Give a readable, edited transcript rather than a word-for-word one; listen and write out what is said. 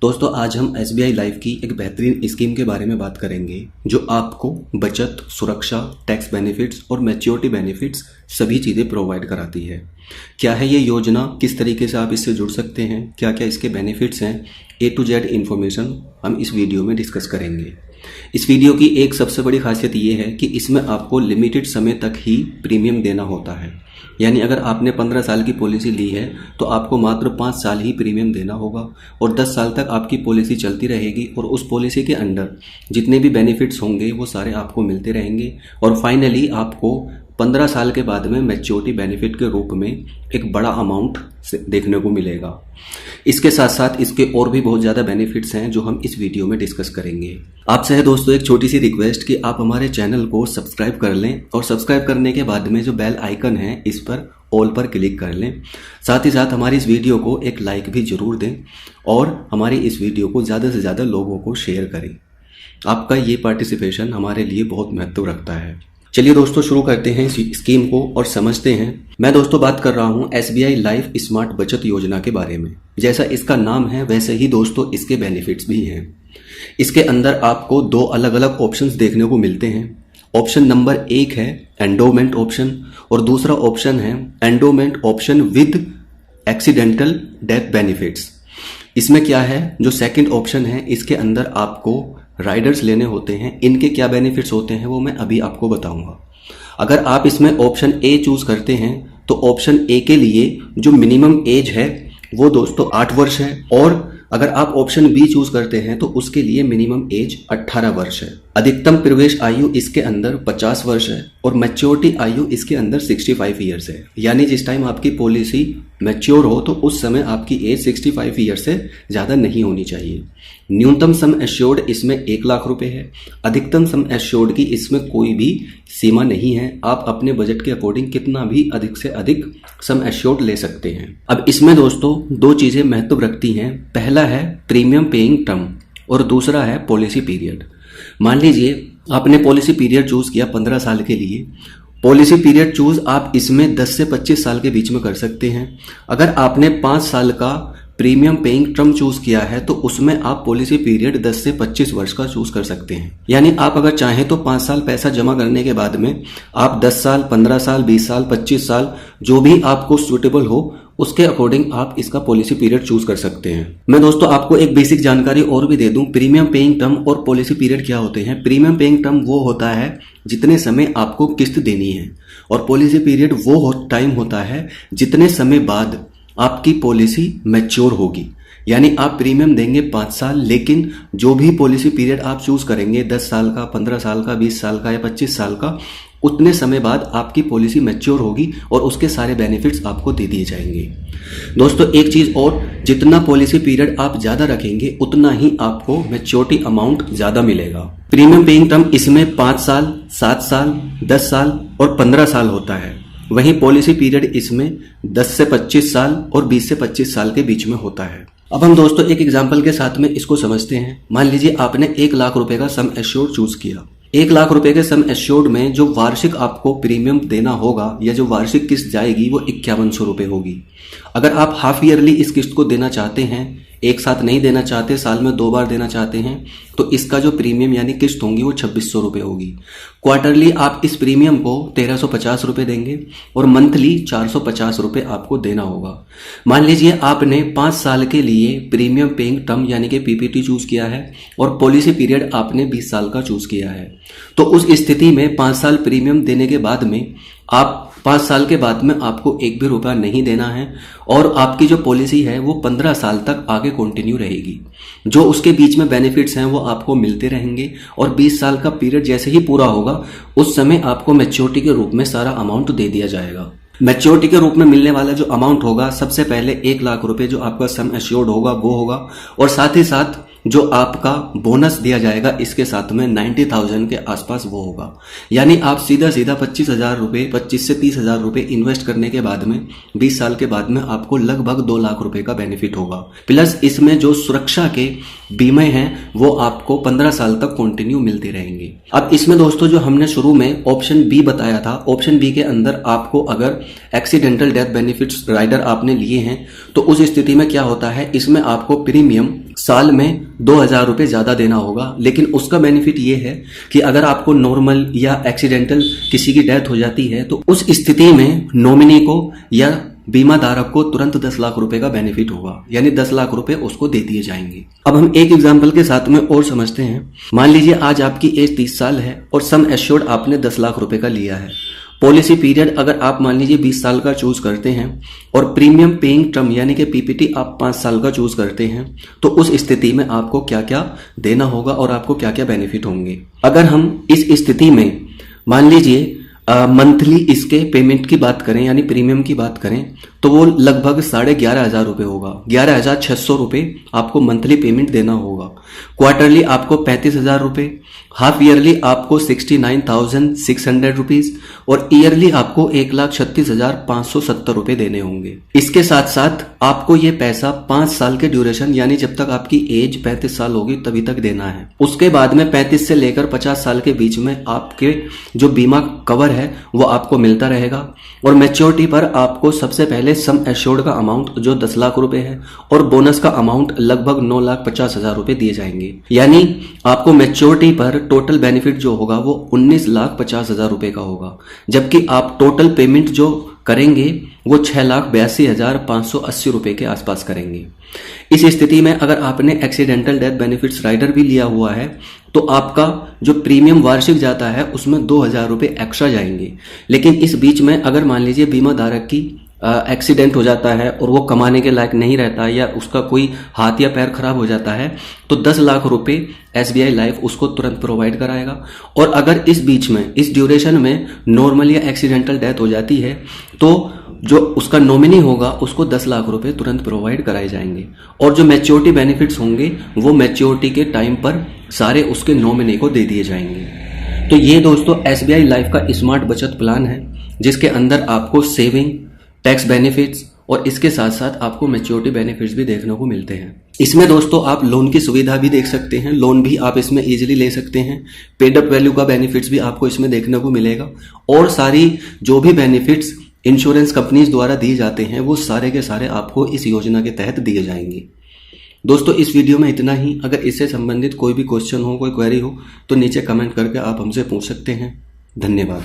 दोस्तों आज हम SBI लाइफ की एक बेहतरीन स्कीम के बारे में बात करेंगे जो आपको बचत, सुरक्षा, टैक्स बेनिफिट्स और मैच्योरिटी बेनिफिट्स सभी चीज़ें प्रोवाइड कराती है। क्या है ये योजना, किस तरीके से आप इससे जुड़ सकते हैं, क्या क्या इसके बेनिफिट्स हैं, A to Z इन्फॉर्मेशन हम इस वीडियो में डिस्कस करेंगे। इस वीडियो की एक सबसे बड़ी खासियत ये है कि इसमें आपको लिमिटेड समय तक ही प्रीमियम देना होता है। यानी अगर आपने 15 साल की पॉलिसी ली है तो आपको मात्र 5 साल ही प्रीमियम देना होगा और 10 साल तक आपकी पॉलिसी चलती रहेगी और उस पॉलिसी के अंडर जितने भी बेनिफिट्स होंगे वो सारे आपको मिलते रहेंगे और फाइनली आपको 15 साल के बाद में मैच्योरिटी बेनिफिट के रूप में एक बड़ा अमाउंट देखने को मिलेगा। इसके साथ साथ इसके और भी बहुत ज़्यादा बेनिफिट्स हैं जो हम इस वीडियो में डिस्कस करेंगे। आपसे है दोस्तों एक छोटी सी रिक्वेस्ट कि आप हमारे चैनल को सब्सक्राइब कर लें और सब्सक्राइब करने के बाद में जो बेल आइकन है इस पर ऑल पर क्लिक कर लें। साथ ही साथ हमारी इस वीडियो को एक लाइक भी ज़रूर दें और हमारी इस वीडियो को ज़्यादा से ज़्यादा लोगों को शेयर करें। आपका ये पार्टिसिपेशन हमारे लिए बहुत महत्व रखता है। चलिए दोस्तों शुरू करते हैं इस स्कीम को और समझते हैं। मैं दोस्तों बात कर रहा हूं SBI लाइफ स्मार्ट बचत योजना के बारे में। जैसा इसका नाम है वैसे ही दोस्तों इसके बेनिफिट्स भी हैं। इसके अंदर आपको 2 अलग अलग ऑप्शंस देखने को मिलते हैं। ऑप्शन नंबर 1 है एंडोमेंट ऑप्शन और दूसरा ऑप्शन है endowment option with accidental death benefits. इसमें क्या है, जो सेकंड ऑप्शन है इसके अंदर आपको राइडर्स लेने होते हैं। इनके क्या बेनिफिट्स होते हैं वो मैं अभी आपको बताऊंगा। अगर आप इसमें ऑप्शन ए चूज करते हैं तो ऑप्शन ए के लिए जो मिनिमम एज है वो दोस्तों 8 वर्ष है और अगर आप ऑप्शन बी चूज करते हैं तो उसके लिए मिनिमम एज 18 वर्ष है। अधिकतम प्रवेश आयु इसके अंदर 50 वर्ष है और मैच्योरिटी आयु इसके अंदर 65 ईयर्स है। यानी जिस टाइम आपकी पॉलिसी मैच्योर हो तो उस समय आपकी एज 65 ईयर्स से ज़्यादा नहीं होनी चाहिए। न्यूनतम सम एश्योर्ड इसमें 1 लाख रुपए है। अधिकतम सम एश्योर्ड की इसमें कोई भी सीमा नहीं है। आप अपने बजट के अकॉर्डिंग कितना भी अधिक से अधिक सम एश्योर्ड ले सकते हैं। अब इसमें दोस्तों 2 चीज़ें महत्व रखती हैं। पहला है प्रीमियम पेइंग टर्म और दूसरा है पॉलिसी पीरियड। मान लीजिए आपने पॉलिसी पीरियड चूज किया 15 साल के लिए। पॉलिसी पीरियड चूज आप इसमें 10 से 25 साल के बीच में कर सकते हैं। अगर आपने 5 साल का प्रीमियम पेइंग टर्म चूज किया है तो उसमें आप पॉलिसी पीरियड 10 से 25 वर्ष का चूज कर सकते हैं। यानी आप अगर चाहें तो 5 साल पैसा जमा करने के बाद में आप 10 साल, 15 साल, 20 साल, 25 साल जो भी आपको सूटेबल हो उसके अकॉर्डिंग आप इसका पॉलिसी पीरियड चूज कर सकते हैं। मैं दोस्तों आपको एक बेसिक जानकारी और भी दे दूं। प्रीमियम पेइंग टर्म और पॉलिसी पीरियड क्या होते हैं। प्रीमियम पेइंग टर्म वो होता है जितने समय आपको किस्त देनी है और पॉलिसी पीरियड वो टाइम होता है जितने समय बाद आपकी पॉलिसी मैच्योर होगी। यानी आप प्रीमियम देंगे 5 साल, लेकिन जो भी पॉलिसी पीरियड आप चूज करेंगे 10 साल का, 15 साल का, 20 साल का या 25 साल का, उतने समय बाद आपकी पॉलिसी मैच्योर होगी और उसके सारे बेनिफिट्स आपको दे दिए जाएंगे। दोस्तों एक चीज और, जितना पॉलिसी पीरियड आप ज्यादा रखेंगे उतना ही आपको मैच्योरिटी अमाउंट ज्यादा मिलेगा। प्रीमियम पेइंग टर्म इसमें 5 साल, 7 साल, 10 साल और 15 साल होता है। वहीं पॉलिसी पीरियड इसमें 10 से 25 साल और 20 से 25 साल के बीच में होता है। अब हम दोस्तों एक एग्जांपल के साथ में इसको समझते हैं। मान लीजिए आपने 1 लाख रुपए का सम एश्योर्ड चूज किया। 1 लाख रुपए के सम एश्योर्ड में जो वार्षिक आपको प्रीमियम देना होगा या जो वार्षिक किस्त जाएगी वो 5100 रुपए होगी। अगर आप हाफ ईयरली इस किस्त को देना चाहते हैं, एक साथ नहीं देना चाहते, साल में 2 बार देना चाहते हैं, तो इसका जो प्रीमियम यानी किस्त होंगी वो 2600 रुपए होगी। क्वार्टरली आप इस प्रीमियम को 1350 रुपए देंगे और मंथली 450 रुपए आपको देना होगा। मान लीजिए आपने 5 साल के लिए प्रीमियम पेइंग टर्म यानी कि PPT चूज किया है और पॉलिसी पीरियड आपने 20 साल का चूज किया है। तो उस स्थिति में 5 साल प्रीमियम देने के बाद में आप 5 साल के बाद में आपको 1 भी रुपया नहीं देना है और आपकी जो पॉलिसी है वो 15 साल तक आगे कंटिन्यू रहेगी। जो उसके बीच में बेनिफिट्स हैं वो आपको मिलते रहेंगे और 20 साल का पीरियड जैसे ही पूरा होगा उस समय आपको मैच्योरिटी के रूप में सारा अमाउंट दे दिया जाएगा। मैच्योरिटी के रूप में मिलने वाला जो अमाउंट होगा, सबसे पहले 1 लाख रुपए जो आपका सम एश्योर्ड होगा वो होगा और साथ ही साथ जो आपका बोनस दिया जाएगा इसके साथ में 90,000 के आसपास वो होगा। यानी आप सीधा 25,000 रुपए, 25 से 30,000 रुपए इन्वेस्ट करने के बाद में 20 साल के बाद में आपको लगभग 2 लाख रुपए का बेनिफिट होगा। प्लस इसमें जो सुरक्षा के बीमे हैं वो आपको 15 साल तक कंटिन्यू मिलते रहेंगे। अब इसमें दोस्तों जो हमने शुरू में ऑप्शन बी बताया था, ऑप्शन बी के अंदर आपको अगर एक्सीडेंटल डेथ बेनिफिट्स राइडर आपने लिए हैं तो उस स्थिति में क्या होता है, इसमें आपको प्रीमियम साल में 2,000 रुपये ज़्यादा देना होगा। लेकिन उसका बेनिफिट ये है कि अगर आपको नॉर्मल या एक्सीडेंटल किसी की डेथ हो जाती है तो उस स्थिति में नॉमिनी को या बीमा धारक को तुरंत 10 लाख रुपए का बेनिफिट होगा, यानी 10 लाख रुपए उसको दे दिए जाएंगे। अब हम एक एग्जांपल के साथ में और समझते हैं। मान लीजिए आज आपकी एज 30 साल है और सम एश्योर्ड आपने 10 लाख रुपए का लिया है। पॉलिसी पीरियड अगर आप मान लीजिए 20 साल का चूज करते हैं और प्रीमियम पेइंग टर्म यानी कि पीपीटी आप 5 साल का चूज करते हैं, तो उस स्थिति में आपको क्या क्या देना होगा और आपको क्या क्या बेनिफिट होंगे। अगर हम इस स्थिति में मान लीजिए मंथली इसके पेमेंट की बात करें यानी प्रीमियम की बात करें तो वो लगभग 11,500 रुपये होगा। 11,600 रुपये आपको मंथली पेमेंट देना होगा। क्वार्टरली आपको 35,000 रुपये, हाफ ईयरली आपको 69,600 रुपीज और ईयरली आपको 1,36,570 रुपये देने होंगे। इसके साथ साथ आपको ये पैसा 5 साल के ड्यूरेशन यानी जब तक आपकी एज 35 साल होगी तभी तक देना है। उसके बाद में 35 से लेकर 50 साल के बीच में आपके जो बीमा कवर है वो आपको मिलता रहेगा और मैच्योरिटी पर आपको सबसे पहले सम एश्योर्ड का अमाउंट जो 10 लाख रुपए है और बोनस का अमाउंट लगभग 9,50,000 रुपए दिए जाएंगे। यानी आपको मैच्योरिटी पर टोटल बेनिफिट जो होगा वो 19,50,000 रुपए का होगा, जबकि आप टोटल पेमेंट जो करेंगे वो 6,82,580 रुपए के आसपास करेंगे। इस स्थिति में अगर आपने एक्सीडेंटल डेथ बेनिफिट्स राइडर भी लिया हुआ है तो आपका जो प्रीमियम वार्षिक जाता है उसमें 2,000 रुपये एक्स्ट्रा जाएंगे। लेकिन इस बीच में अगर मान लीजिए बीमा धारक की एक्सीडेंट हो जाता है और वो कमाने के लायक नहीं रहता या उसका कोई हाथ या पैर खराब हो जाता है तो 10 लाख रुपए SBI लाइफ उसको तुरंत प्रोवाइड कराएगा। और अगर इस बीच में इस ड्यूरेशन में नॉर्मल या एक्सीडेंटल डेथ हो जाती है तो जो उसका नॉमिनी होगा उसको 10 लाख रुपए तुरंत प्रोवाइड कराए जाएंगे। और जो मैच्योरिटी बेनिफिट्स होंगे वो मैच्योरिटी के टाइम पर सारे उसके नॉमिनी को दे दिए जाएंगे। तो ये दोस्तों SBI लाइफ का स्मार्ट बचत प्लान है जिसके अंदर आपको सेविंग, टैक्स बेनिफिट्स और इसके साथ साथ आपको मैच्योरिटी बेनिफिट्स भी देखने को मिलते हैं। इसमें दोस्तों आप लोन की सुविधा भी देख सकते हैं, लोन भी आप इसमें इजीली ले सकते हैं। पेड अप वैल्यू का बेनिफिट्स भी आपको इसमें देखने को मिलेगा और सारी जो भी बेनिफिट्स इंश्योरेंस कंपनीज द्वारा दिए जाते हैं वो सारे के सारे आपको इस योजना के तहत दिए जाएंगे। दोस्तों इस वीडियो में इतना ही। अगर इससे संबंधित कोई भी क्वेश्चन हो, कोई क्वेरी हो तो नीचे कमेंट करके आप हमसे पूछ सकते हैं। धन्यवाद।